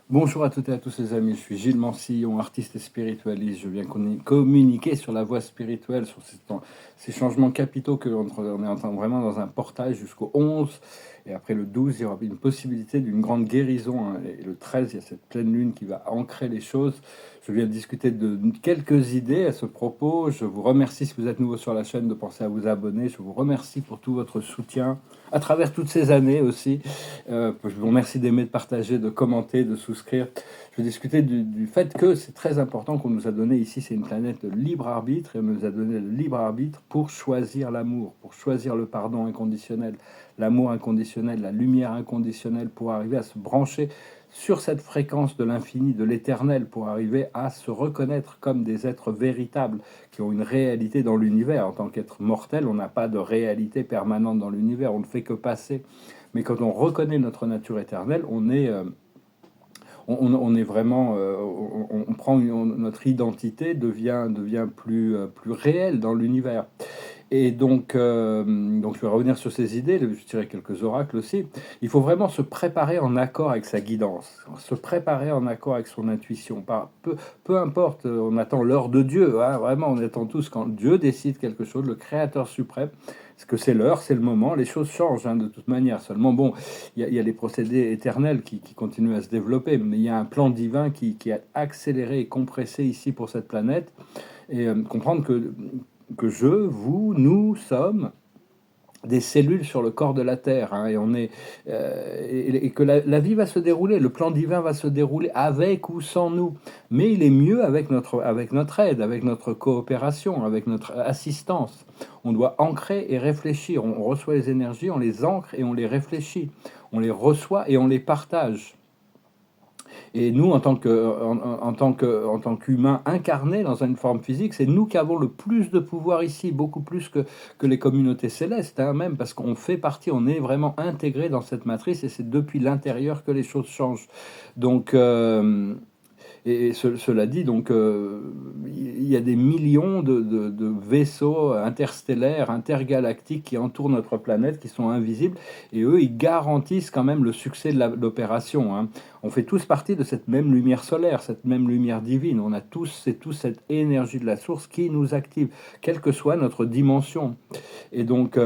Bonjour à toutes et à tous les amis, je suis Gilles Mancillon, artiste et spiritualiste. Je viens communiquer sur la voie spirituelle, sur ces changements capitaux que on est vraiment dans un portail jusqu'au 11. Et après le 12, il y aura une possibilité d'une grande guérison, hein. Et le 13, il y a cette pleine lune qui va ancrer les choses. Je viens discuter de quelques idées à ce propos. Je vous remercie si vous êtes nouveau sur la chaîne de penser à vous abonner. Je vous remercie pour tout votre soutien à travers toutes ces années aussi. Je vous remercie d'aimer, de partager, de commenter, de souscrire. Je vais discuter du fait que c'est très important qu'on nous a donné ici, c'est une planète de libre arbitre, et on nous a donné le libre arbitre pour choisir l'amour, pour choisir le pardon inconditionnel, l'amour inconditionnel, la lumière inconditionnelle, pour arriver à se brancher sur cette fréquence de l'infini, de l'éternel, pour arriver à se reconnaître comme des êtres véritables qui ont une réalité dans l'univers. En tant qu'être mortel, on n'a pas de réalité permanente dans l'univers, on ne fait que passer. Mais quand on reconnaît notre nature éternelle, on est vraiment, on prend notre identité devient plus réelle dans l'univers. Et donc je vais revenir sur ces idées, je dirais quelques oracles aussi. Il faut vraiment se préparer en accord avec sa guidance, se préparer en accord avec son intuition. Peu importe, on attend l'heure de Dieu, hein, vraiment, on attend tous quand Dieu décide quelque chose, le Créateur suprême, parce que c'est l'heure, c'est le moment, les choses changent, hein, de toute manière. Seulement, bon, il y a les procédés éternels qui continuent à se développer, mais il y a un plan divin qui a accéléré et compressé ici pour cette planète, et comprendre que vous, nous sommes des cellules sur le corps de la Terre, hein, et et que la vie va se dérouler, le plan divin va se dérouler avec ou sans nous, mais il est mieux avec notre aide, avec notre coopération, avec notre assistance. On doit ancrer et réfléchir, on reçoit les énergies, on les ancre et on les réfléchit, on les reçoit et on les partage. Et nous, en tant qu'humains incarnés dans une forme physique, c'est nous qui avons le plus de pouvoir ici, beaucoup plus que les communautés célestes, hein, même, parce qu'on fait partie, on est vraiment intégré dans cette matrice, et c'est depuis l'intérieur que les choses changent. Donc, cela dit, donc, il y a des millions de vaisseaux interstellaires, intergalactiques qui entourent notre planète, qui sont invisibles, et eux, ils garantissent quand même le succès de l'opération, hein. On fait tous partie de cette même lumière solaire, cette même lumière divine. On a tous cette énergie de la source qui nous active, quelle que soit notre dimension. Et donc...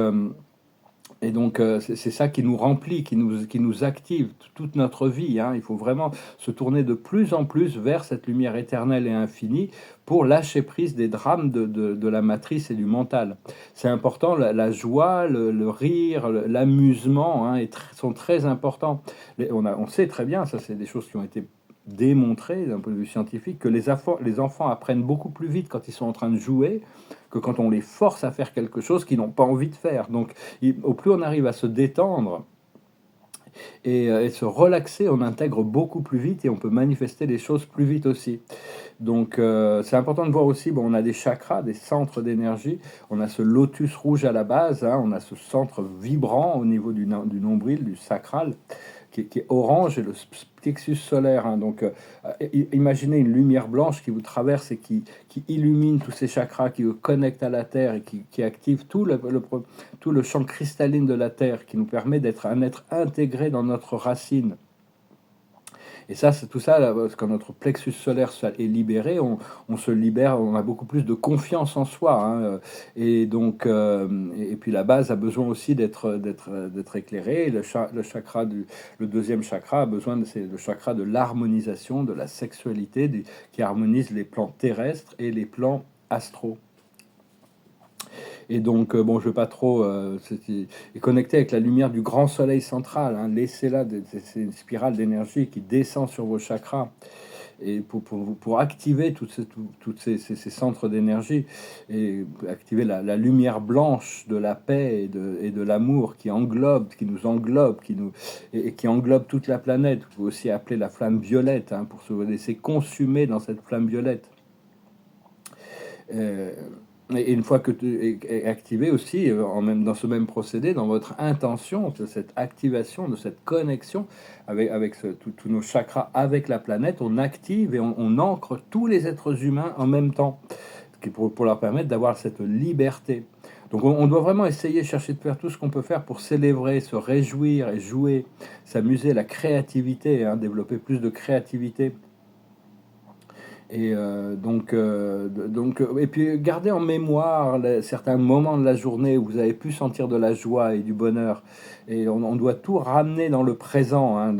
c'est ça qui nous remplit, qui nous active toute notre vie, hein. Il faut vraiment se tourner de plus en plus vers cette lumière éternelle et infinie pour lâcher prise des drames de la matrice et du mental. C'est important, la joie, le rire, l'amusement, hein, sont très importants. On sait très bien, ça c'est des choses qui ont été démontrées d'un point de vue scientifique, que les enfants apprennent beaucoup plus vite quand ils sont en train de jouer que quand on les force à faire quelque chose qu'ils n'ont pas envie de faire. Donc, au plus on arrive à se détendre et se relaxer, on intègre beaucoup plus vite et on peut manifester les choses plus vite aussi. Donc, c'est important de voir aussi, bon, on a des chakras, des centres d'énergie. On a ce lotus rouge à la base, hein, on a ce centre vibrant au niveau du nombril, du sacral, qui est orange, et le plexus solaire, hein. Donc, imaginez une lumière blanche qui vous traverse et qui illumine tous ces chakras, qui vous connecte à la Terre et qui active tout le champ cristalline de la Terre, qui nous permet d'être un être intégré dans notre racine. Et ça, c'est tout ça, là, parce quand notre plexus solaire est libéré, on se libère, on a beaucoup plus de confiance en soi, hein. Et donc, et puis la base a besoin aussi d'être éclairée. Le chakra le deuxième chakra a besoin c'est le chakra de l'harmonisation, de la sexualité, qui harmonise les plans terrestres et les plans astraux. Et donc, bon, je ne veux pas trop connecter avec la lumière du grand soleil central, hein. Laissez-la, c'est une spirale d'énergie qui descend sur vos chakras. Et pour activer tous ces centres d'énergie, et activer la lumière blanche de la paix et de l'amour qui nous englobe, et qui englobe toute la planète. Vous pouvez aussi appeler la flamme violette, hein, pour se laisser consumer dans cette flamme violette. Et une fois que tu es activé aussi, dans ce même procédé, dans votre intention de cette activation, de cette connexion avec tous nos chakras avec la planète, on active et on ancre tous les êtres humains en même temps, pour leur permettre d'avoir cette liberté. Donc on doit vraiment essayer, chercher de faire tout ce qu'on peut faire pour célébrer, se réjouir et jouer, s'amuser, la créativité, hein, développer plus de créativité. Et et puis garder en mémoire certains moments de la journée où vous avez pu sentir de la joie et du bonheur. Et on doit tout ramener dans le présent, hein.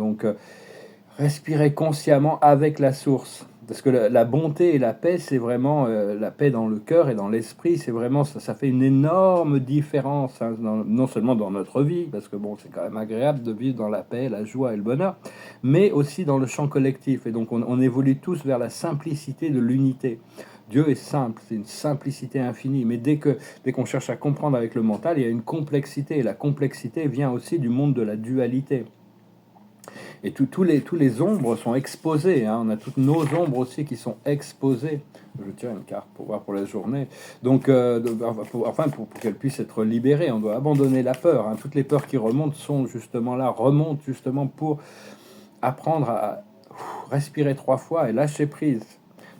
Respirer consciemment avec la source. Parce que la bonté et la paix, c'est vraiment la paix dans le cœur et dans l'esprit, c'est vraiment ça fait une énorme différence, hein, non seulement dans notre vie, parce que bon, c'est quand même agréable de vivre dans la paix, la joie et le bonheur, mais aussi dans le champ collectif. Et donc on évolue tous vers la simplicité de l'unité. Dieu est simple, c'est une simplicité infinie, mais dès qu'on cherche à comprendre avec le mental, il y a une complexité, et la complexité vient aussi du monde de la dualité. Et tous les ombres sont exposées, hein. On a toutes nos ombres aussi qui sont exposées. Je tire une carte pour voir pour la journée. Donc, pour qu'elle puisse être libérée, on doit abandonner la peur, hein. Toutes les peurs qui remontent sont justement là, remontent justement pour apprendre à respirer 3 fois et lâcher prise.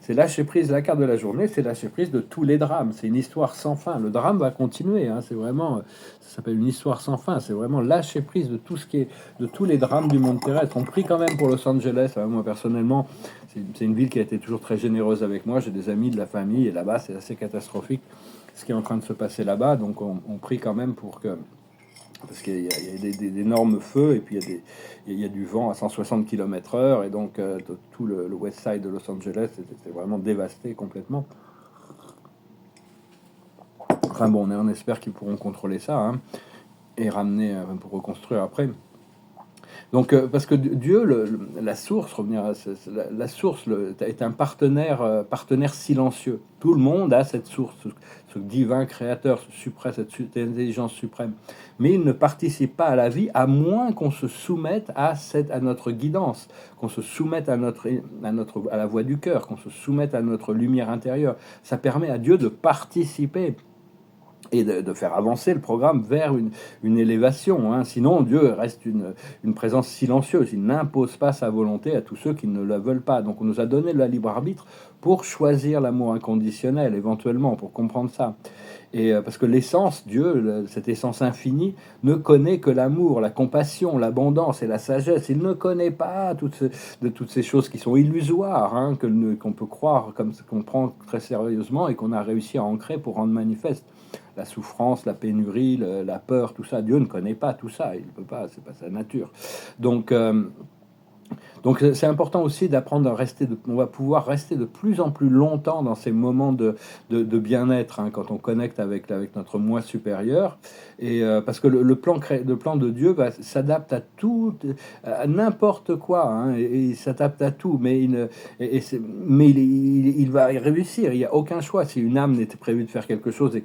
C'est lâcher prise, la carte de la journée, c'est lâcher prise de tous les drames. C'est une histoire sans fin. Le drame va continuer, hein. C'est vraiment, ça s'appelle une histoire sans fin. C'est vraiment lâcher prise de tout ce qui est, de tous les drames du monde terrestre. On prie quand même pour Los Angeles, hein. Moi personnellement, c'est une ville qui a été toujours très généreuse avec moi. J'ai des amis, de la famille, et là-bas c'est assez catastrophique ce qui est en train de se passer là-bas. Donc on prie quand même pour que, parce qu'il y a d'énormes feux, et puis il y a du vent à 160 km/h, et donc tout le west side de Los Angeles était vraiment dévasté complètement. Enfin bon, on espère qu'ils pourront contrôler ça, hein, et ramener pour reconstruire après. Donc, parce que Dieu, la source, revenir à la source est un partenaire silencieux. Tout le monde a cette source, ce divin créateur, cette intelligence suprême. Mais il ne participe pas à la vie à moins qu'on se soumette à notre guidance, qu'on se soumette à la voix du cœur, qu'on se soumette à notre lumière intérieure. Ça permet à Dieu de participer et de faire avancer le programme vers une élévation, hein. Sinon, Dieu reste une présence silencieuse. Il n'impose pas sa volonté à tous ceux qui ne la veulent pas. Donc on nous a donné le libre arbitre pour choisir l'amour inconditionnel, éventuellement, pour comprendre ça. Et parce que l'essence, Dieu, cette essence infinie, ne connaît que l'amour, la compassion, l'abondance et la sagesse. Il ne connaît pas toutes ces choses qui sont illusoires, hein, qu'on peut croire, comme qu'on prend très sérieusement et qu'on a réussi à ancrer pour rendre manifeste. La souffrance, la pénurie, la peur, tout ça. Dieu ne connaît pas tout ça. Il ne peut pas, c'est pas sa nature. Donc, c'est important aussi d'apprendre à rester, on va pouvoir rester de plus en plus longtemps dans ces moments de bien-être, hein, quand on connecte avec notre moi supérieur. Et parce que le plan de Dieu s'adapte à tout, à n'importe quoi, hein, et il s'adapte à tout, mais il va y réussir. Il n'y a aucun choix. Si une âme n'était prévue de faire quelque chose et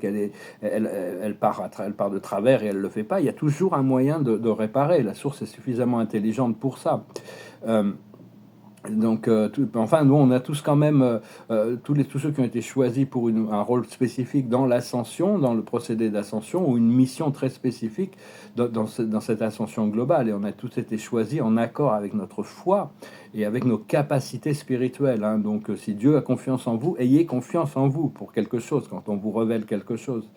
elle part de travers et elle le fait pas, il y a toujours un moyen de réparer. La source est suffisamment intelligente pour ça. Enfin, nous, on a tous quand même, tous ceux qui ont été choisis pour un rôle spécifique dans l'ascension, dans le procédé d'ascension, ou une mission très spécifique dans cette ascension globale. Et on a tous été choisis en accord avec notre foi et avec nos capacités spirituelles, hein. Donc, si Dieu a confiance en vous, ayez confiance en vous pour quelque chose, quand on vous révèle quelque chose.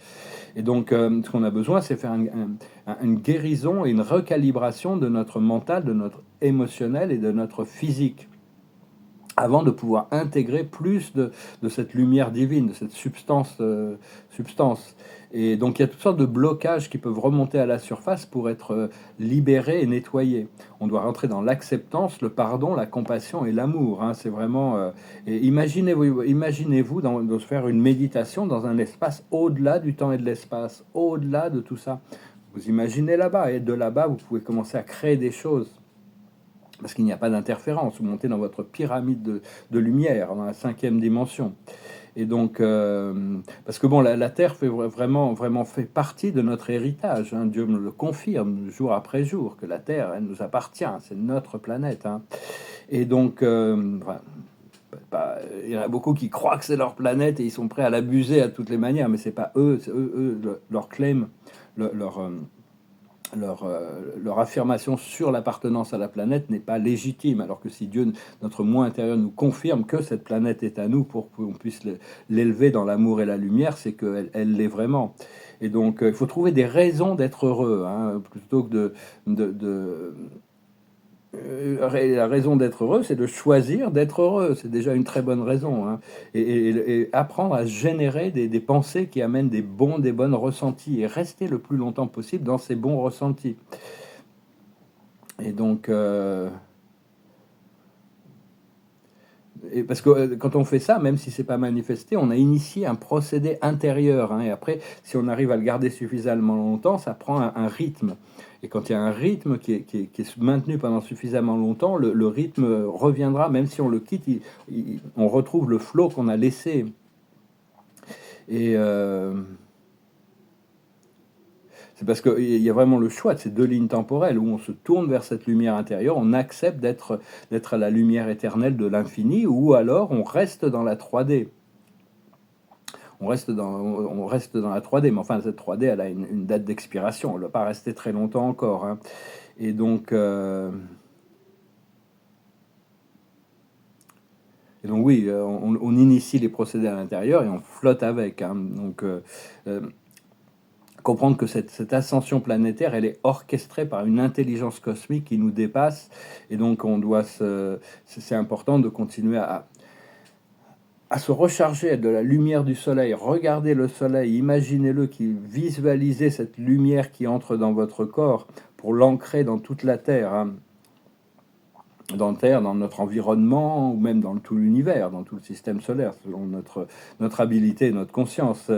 Et donc, ce qu'on a besoin, c'est faire une guérison et une recalibration de notre mental, de notre émotionnel et de notre physique, avant de pouvoir intégrer plus de cette lumière divine, de cette substance. Et donc il y a toutes sortes de blocages qui peuvent remonter à la surface pour être libérés et nettoyés. On doit rentrer dans l'acceptance, le pardon, la compassion et l'amour, hein. C'est vraiment... et imaginez-vous de faire une méditation dans un espace au-delà du temps et de l'espace, au-delà de tout ça. Vous imaginez là-bas, et de là-bas, vous pouvez commencer à créer des choses. Parce qu'il n'y a pas d'interférence, vous montez dans votre pyramide de lumière, dans la 5e dimension. Et donc, parce que bon, la Terre fait vraiment fait partie de notre héritage, hein. Dieu me le confirme jour après jour, que la Terre, elle nous appartient, c'est notre planète, hein. Et donc, il y en a beaucoup qui croient que c'est leur planète et ils sont prêts à l'abuser à toutes les manières, mais c'est pas eux, leur claim, leur affirmation sur l'appartenance à la planète n'est pas légitime, alors que si Dieu, notre moi intérieur, nous confirme que cette planète est à nous pour qu'on puisse l'élever dans l'amour et la lumière, c'est qu'elle l'est vraiment. Et donc, il faut trouver des raisons d'être heureux, hein, plutôt que de la raison d'être heureux, c'est de choisir d'être heureux. C'est déjà une très bonne raison, hein. Et apprendre à générer des pensées qui amènent des bonnes ressentis et rester le plus longtemps possible dans ces bons ressentis. Et donc, parce que quand on fait ça, même si c'est pas manifesté, on a initié un procédé intérieur, hein, et après, si on arrive à le garder suffisamment longtemps, ça prend un rythme. Et quand il y a un rythme qui est maintenu pendant suffisamment longtemps, le rythme reviendra, même si on le quitte, on retrouve le flot qu'on a laissé. Et c'est parce qu'il y a vraiment le choix de ces deux lignes temporelles où on se tourne vers cette lumière intérieure, on accepte d'être à la lumière éternelle de l'infini, ou alors on reste dans la 3D. On reste dans la 3D, mais enfin cette 3D, elle a une date d'expiration, elle ne va pas rester très longtemps encore, hein. Et donc, oui, on initie les procédés à l'intérieur et on flotte avec, hein. Donc, comprendre que cette ascension planétaire, elle est orchestrée par une intelligence cosmique qui nous dépasse, et donc c'est important de continuer à se recharger de la lumière du soleil. Regardez le soleil, imaginez-le, visualisez cette lumière qui entre dans votre corps pour l'ancrer dans toute la Terre, hein. Dans notre environnement, ou même dans tout l'univers, dans tout le système solaire, selon notre habilité, notre conscience.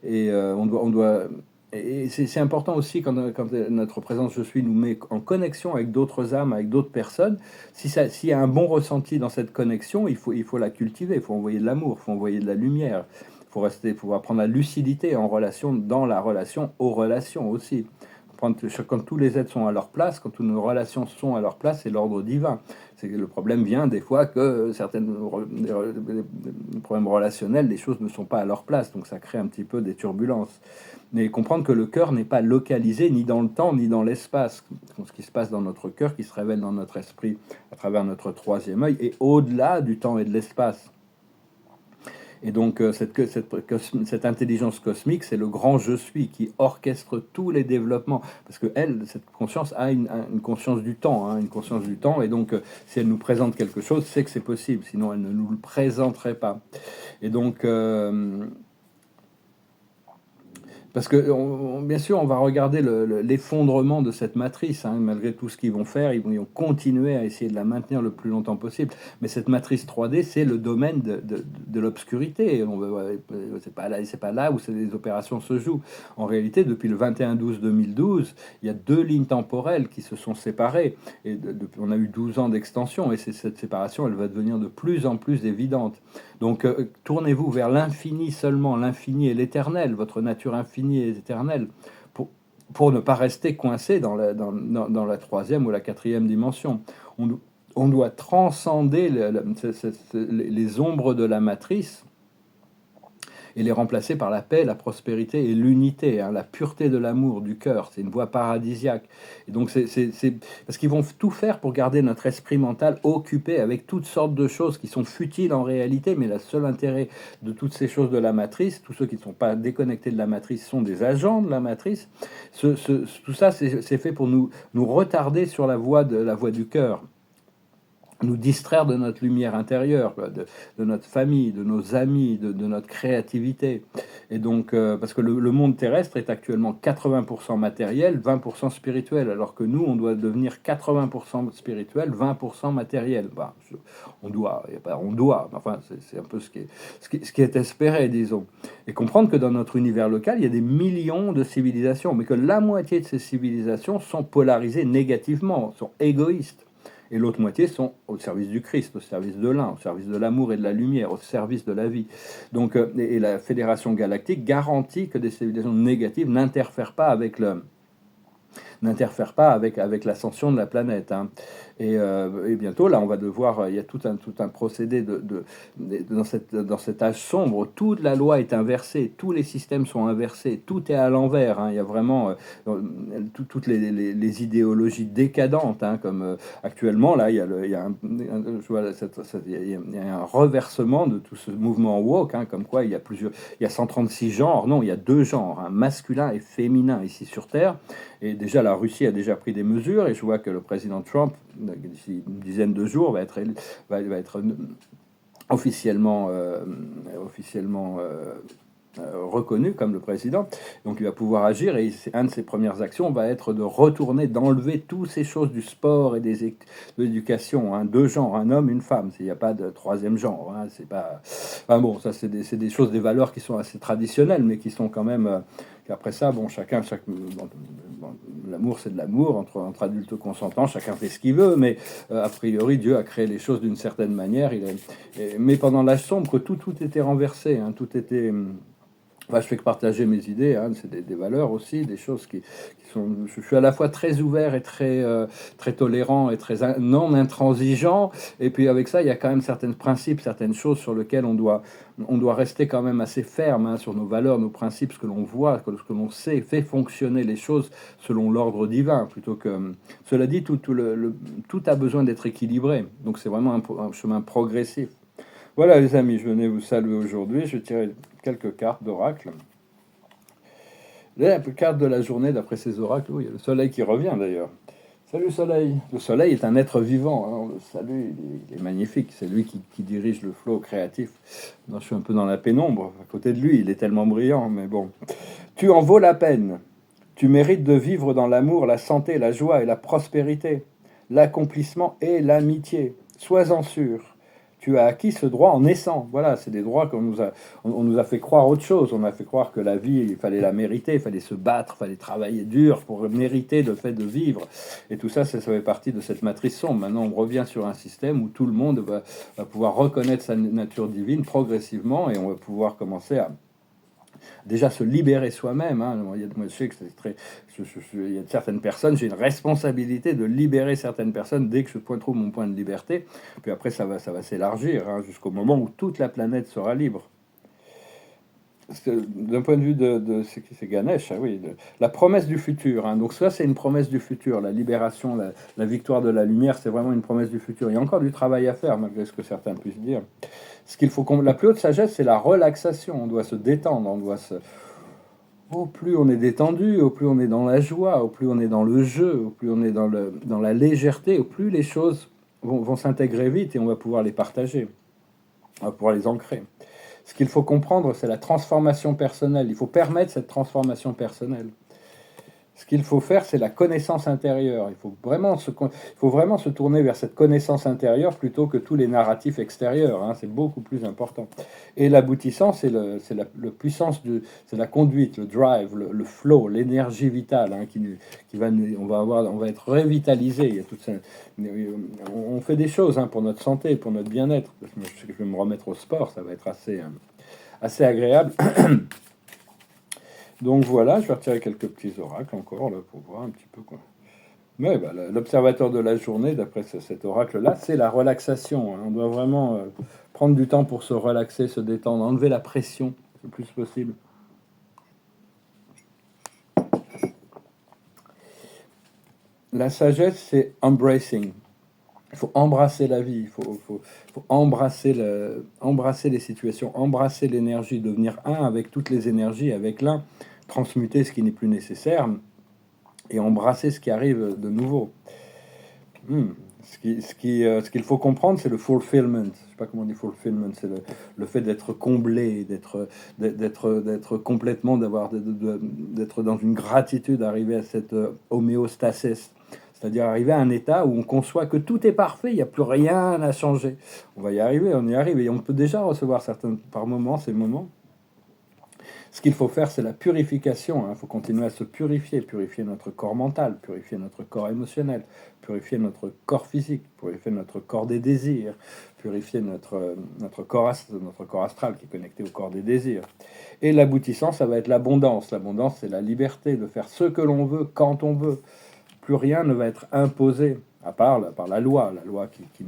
Et on doit et c'est important aussi quand notre présence je suis nous met en connexion avec d'autres âmes, avec d'autres personnes. S'il y a un bon ressenti dans cette connexion, il faut la cultiver, il faut envoyer de l'amour, il faut envoyer de la lumière, il faut apprendre la lucidité en relation, dans la relation aux relations aussi. Quand tous les êtres sont à leur place, quand toutes nos relations sont à leur place, c'est l'ordre divin. C'est que le problème vient des fois que des problèmes relationnels, les choses ne sont pas à leur place, donc ça crée un petit peu des turbulences. Mais comprendre que le cœur n'est pas localisé ni dans le temps ni dans l'espace. Ce qui se passe dans notre cœur, qui se révèle dans notre esprit à travers notre troisième œil, est au-delà du temps et de l'espace. Et donc cette intelligence cosmique, c'est le grand je suis qui orchestre tous les développements. Parce que cette conscience a une conscience du temps, hein, une conscience du temps. Et donc si elle nous présente quelque chose, c'est que c'est possible. Sinon, elle ne nous le présenterait pas. Et donc parce que, bien sûr, on va regarder l'effondrement de cette matrice, hein, malgré tout ce qu'ils vont faire, ils vont continuer à essayer de la maintenir le plus longtemps possible. Mais cette matrice 3D, c'est le domaine de l'obscurité. C'est pas là où les opérations se jouent. En réalité, depuis le 21-12-2012, il y a deux lignes temporelles qui se sont séparées. Et on a eu 12 ans d'extension, et cette séparation, elle va devenir de plus en plus évidente. Donc, tournez-vous vers l'infini seulement, l'infini et l'éternel, votre nature infinie et éternelle, pour ne pas rester coincé dans la troisième ou la quatrième dimension. On doit transcender les ombres de la matrice et les remplacer par la paix, la prospérité et l'unité, hein, la pureté de l'amour du cœur. C'est une voie paradisiaque. Et donc c'est parce qu'ils vont tout faire pour garder notre esprit mental occupé avec toutes sortes de choses qui sont futiles en réalité, mais le seul intérêt de toutes ces choses de la matrice, tous ceux qui ne sont pas déconnectés de la matrice sont des agents de la matrice. Tout ça, c'est fait pour nous retarder sur la voie du cœur, nous distraire de notre lumière intérieure, de notre famille, de nos amis, de notre créativité. Et donc, parce que le monde terrestre est actuellement 80% matériel, 20% spirituel, alors que nous, on doit devenir 80% spirituel, 20% matériel. Bah, on doit, enfin, c'est un peu ce qui est espéré, disons. Et comprendre que dans notre univers local, il y a des millions de civilisations, mais que la moitié de ces civilisations sont polarisées négativement, sont égoïstes. Et l'autre moitié sont au service du Christ, au service de l'un, au service de l'amour et de la lumière, au service de la vie. Donc, et la Fédération Galactique garantit que des civilisations négatives n'interfèrent pas avec n'interfère pas avec l'ascension de la planète, hein. Et bientôt, là, on va devoir, il y a tout un procédé dans cet âge sombre, toute la loi est inversée, tous les systèmes sont inversés, tout est à l'envers, hein. Il y a vraiment toutes les idéologies décadentes, hein, comme actuellement, là, il y a je vois il y a un reversement de tout ce mouvement woke, hein, comme quoi il y a 136 genres, non, il y a deux genres, hein, masculin et féminin ici sur Terre. Et déjà, la Russie a déjà pris des mesures, et je vois que le président Trump, d'ici une dizaine de jours, va être officiellement reconnu comme le président. Donc il va pouvoir agir, et un de ses premières actions va être de retourner, d'enlever toutes ces choses du sport et de l'éducation, hein, deux genres, un homme, une femme. Il n'y a pas de troisième genre, hein, c'est pas... Enfin bon, ça c'est des choses, des valeurs qui sont assez traditionnelles, mais qui sont quand même... Après ça, bon, l'amour c'est de l'amour entre adultes consentants, chacun fait ce qu'il veut, mais a priori Dieu a créé les choses d'une certaine manière. Mais pendant l'âge sombre, tout était renversé, hein, tout était... Enfin, je fais que partager mes idées, hein, c'est des valeurs aussi, des choses qui sont... Je suis à la fois très ouvert et très tolérant et très non intransigeant, et puis avec ça, il y a quand même certains principes, certaines choses sur lesquelles on doit rester quand même assez ferme, hein, sur nos valeurs, nos principes, ce que l'on voit, ce que l'on sait, fait fonctionner les choses selon l'ordre divin, plutôt que... Cela dit, tout a besoin d'être équilibré, donc c'est vraiment un chemin progressif. Voilà les amis, je venais vous saluer aujourd'hui. Je tirais quelques cartes d'oracle. La carte de la journée d'après ces oracles, oui, il y a le soleil qui revient d'ailleurs. Salut soleil. Le soleil est un être vivant, hein. Le salut, il est magnifique. C'est lui qui dirige le flot créatif. Moi, je suis un peu dans la pénombre. À côté de lui, il est tellement brillant, mais bon. Tu en vaux la peine. Tu mérites de vivre dans l'amour, la santé, la joie et la prospérité, l'accomplissement et l'amitié. Sois-en sûr. Tu as acquis ce droit en naissant. Voilà, c'est des droits on nous a fait croire autre chose. On a fait croire que la vie, il fallait la mériter, il fallait se battre, il fallait travailler dur pour mériter le fait de vivre. Et tout ça, ça fait partie de cette matrice sombre. Maintenant, on revient sur un système où tout le monde va pouvoir reconnaître sa nature divine progressivement, et on va pouvoir commencer à déjà se libérer soi-même, hein. Moi, je sais que c'est très... il y a certaines personnes, j'ai une responsabilité de libérer certaines personnes dès que je trouve mon point de liberté. Puis après, ça va s'élargir, hein, jusqu'au moment où toute la planète sera libre. D'un point de vue c'est Ganesh, ah oui, la promesse du futur, hein. Donc ça, c'est une promesse du futur. La libération, la victoire de la lumière, c'est vraiment une promesse du futur. Il y a encore du travail à faire, malgré ce que certains puissent dire. La plus haute sagesse, c'est la relaxation. On doit se détendre, au plus on est détendu, au plus on est dans la joie, au plus on est dans le jeu, au plus on est dans la légèreté, au plus les choses vont s'intégrer vite, et on va pouvoir les partager, on va pouvoir les ancrer. Ce qu'il faut comprendre, c'est la transformation personnelle. Il faut permettre cette transformation personnelle. Ce qu'il faut faire, c'est la connaissance intérieure. Il faut vraiment se tourner vers cette connaissance intérieure plutôt que tous les narratifs extérieurs, hein. C'est beaucoup plus important. Et l'aboutissant, c'est la puissance, c'est la conduite, le drive, le flow, l'énergie vitale, hein, on va être revitalisé. Il y a toute ça, on fait des choses, hein, pour notre santé, pour notre bien-être. Je sais que je vais me remettre au sport, ça va être assez agréable. Donc voilà, je vais retirer quelques petits oracles encore là, pour voir un petit peu quoi. Mais bah, l'observateur de la journée, d'après cet oracle-là, c'est la relaxation, hein. On doit vraiment prendre du temps pour se relaxer, se détendre, enlever la pression le plus possible. La sagesse, c'est embracing. Il faut embrasser la vie, il faut embrasser les situations, embrasser l'énergie, devenir un avec toutes les énergies, avec l'un, transmuter ce qui n'est plus nécessaire et embrasser ce qui arrive de nouveau. Ce qu'il faut comprendre, c'est le fulfillment. Je sais pas comment on dit fulfillment, c'est le fait d'être comblé, d'être complètement, d'être dans une gratitude, arriver à cette homéostasis. C'est-à-dire arriver à un état où on conçoit que tout est parfait, il n'y a plus rien à changer. On va y arriver, on y arrive, et on peut déjà recevoir par moments ces moments. Ce qu'il faut faire, c'est la purification, hein. Il faut continuer à se purifier notre corps mental, purifier notre corps émotionnel, purifier notre corps physique, purifier notre corps des désirs, purifier notre corps astral qui est connecté au corps des désirs. Et l'aboutissant, ça va être l'abondance. L'abondance, c'est la liberté de faire ce que l'on veut, quand on veut. plus rien ne va être imposé, par la loi qui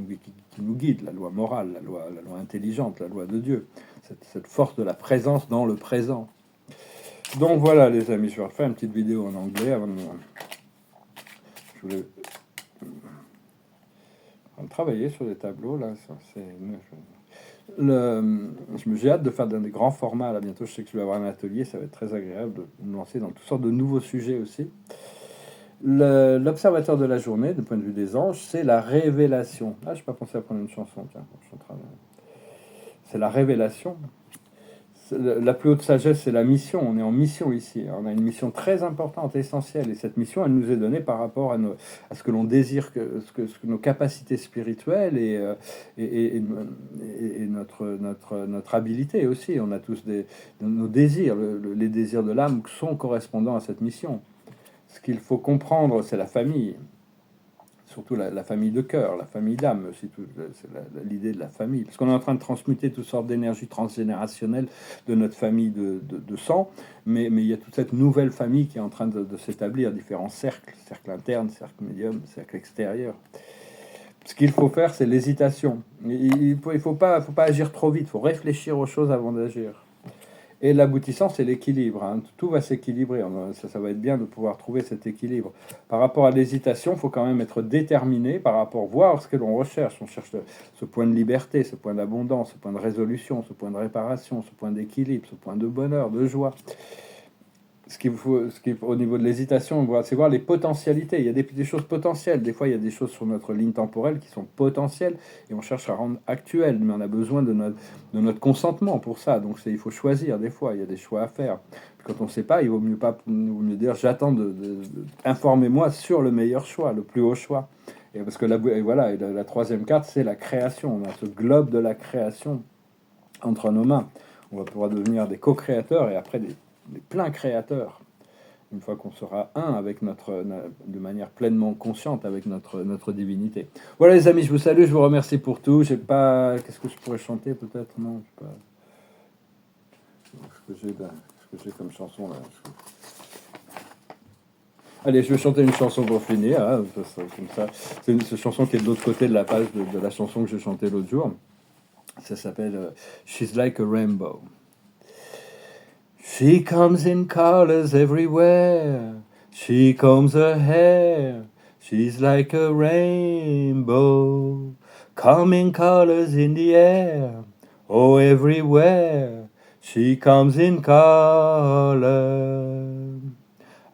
nous guide, la loi morale, la loi intelligente, la loi de Dieu, cette force de la présence dans le présent. Donc voilà les amis, je vais refaire une petite vidéo en anglais avant de... Je voulais travailler sur les tableaux là. J'ai hâte de faire des grands formats là bientôt. Je sais que je vais avoir un atelier, ça va être très agréable de me lancer dans toutes sortes de nouveaux sujets aussi. L'observateur de la journée, du point de vue des anges, c'est la révélation. Ah, je n'ai pas pensé à prendre une chanson, tiens, je suis en train de... C'est la révélation. La plus haute sagesse, c'est la mission. On est en mission ici. On a une mission très importante, essentielle. Et cette mission, elle nous est donnée par rapport à ce que l'on désire, ce que nos capacités spirituelles et notre habilité aussi. On a tous nos désirs. Les désirs de l'âme sont correspondants à cette mission. Ce qu'il faut comprendre, c'est la famille. Surtout la famille de cœur, la famille d'âme, c'est l'idée de la famille. Parce qu'on est en train de transmuter toutes sortes d'énergies transgénérationnelles de notre famille de sang, mais il y a toute cette nouvelle famille qui est en train de s'établir, différents cercles internes, cercle médium, cercle extérieur. Ce qu'il faut faire, c'est l'hésitation. Il faut pas agir trop vite, il faut réfléchir aux choses avant d'agir. Et l'aboutissant, c'est l'équilibre. Hein. Tout va s'équilibrer. Ça va être bien de pouvoir trouver cet équilibre. Par rapport à l'hésitation, il faut quand même être déterminé par rapport, voir ce que l'on recherche. On cherche ce point de liberté, ce point d'abondance, ce point de résolution, ce point de réparation, ce point d'équilibre, ce point de bonheur, de joie. Ce qu'il faut, au niveau de l'hésitation, c'est voir les potentialités. Il y a des choses potentielles. Des fois, il y a des choses sur notre ligne temporelle qui sont potentielles et on cherche à rendre actuelles, mais on a besoin de notre consentement pour ça. Donc, il faut choisir. Des fois, il y a des choix à faire. Puis quand on ne sait pas, il vaut mieux dire j'attends informez-moi sur le meilleur choix, le plus haut choix. Et parce que la troisième carte, c'est la création. On a ce globe de la création entre nos mains. On va pouvoir devenir des co-créateurs et après des pleins créateurs, une fois qu'on sera un avec de manière pleinement consciente avec notre divinité. Voilà les amis, je vous salue, je vous remercie pour tout. J'ai pas, qu'est-ce que je pourrais chanter peut-être, non, je sais pas. Ce que j'ai comme chanson là. Allez, je vais chanter une chanson pour finir, hein, comme ça. C'est une chanson qui est de l'autre côté de la page de la chanson que j'ai chantée l'autre jour. Ça s'appelle She's Like a Rainbow. She comes in colors everywhere. She combs her hair. She's like a rainbow. Coming colors in the air. Oh, everywhere. She comes in color.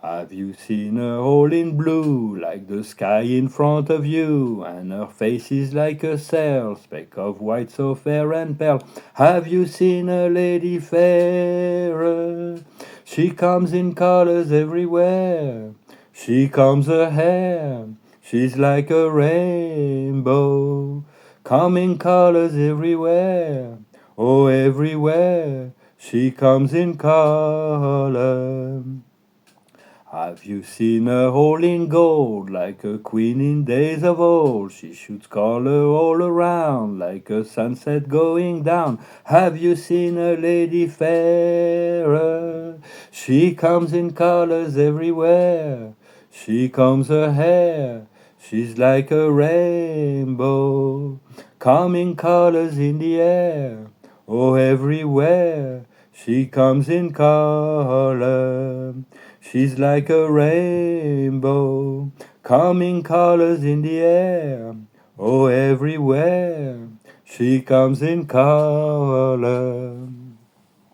Have you seen her all in blue, like the sky in front of you? And her face is like a sail, speck of white so fair and pale. Have you seen a lady fairer? She comes in colors everywhere. She combs her hair. She's like a rainbow. Coming colors everywhere. Oh, everywhere. She comes in color. Have you seen her all in gold, like a queen in days of old? She shoots color all around, like a sunset going down. Have you seen a lady fairer? She comes in colors everywhere. She combs her hair. She's like a rainbow. Coming colors in the air. Oh, everywhere. She comes in color. She's like a rainbow, coming colors in the air. Oh, everywhere, she comes in color.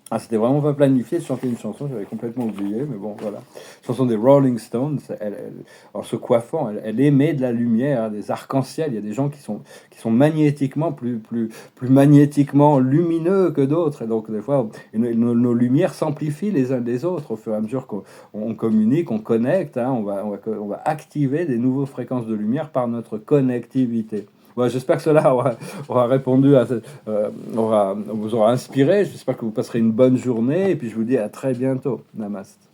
Ah, c'était vraiment pas planifié de chanter une chanson, j'avais complètement oublié, mais bon, voilà. Chanson des Rolling Stones, en se coiffant, elle émet de la lumière, des arcs-en-ciel. Il y a des gens qui sont magnétiquement plus magnétiquement lumineux que d'autres, et donc des fois, nos lumières s'amplifient les uns des autres au fur et à mesure qu'on communique, on connecte, hein, on va activer des nouvelles fréquences de lumière par notre connectivité. Bon, j'espère que cela aura répondu vous aura inspiré. J'espère que vous passerez une bonne journée et puis je vous dis à très bientôt. Namaste.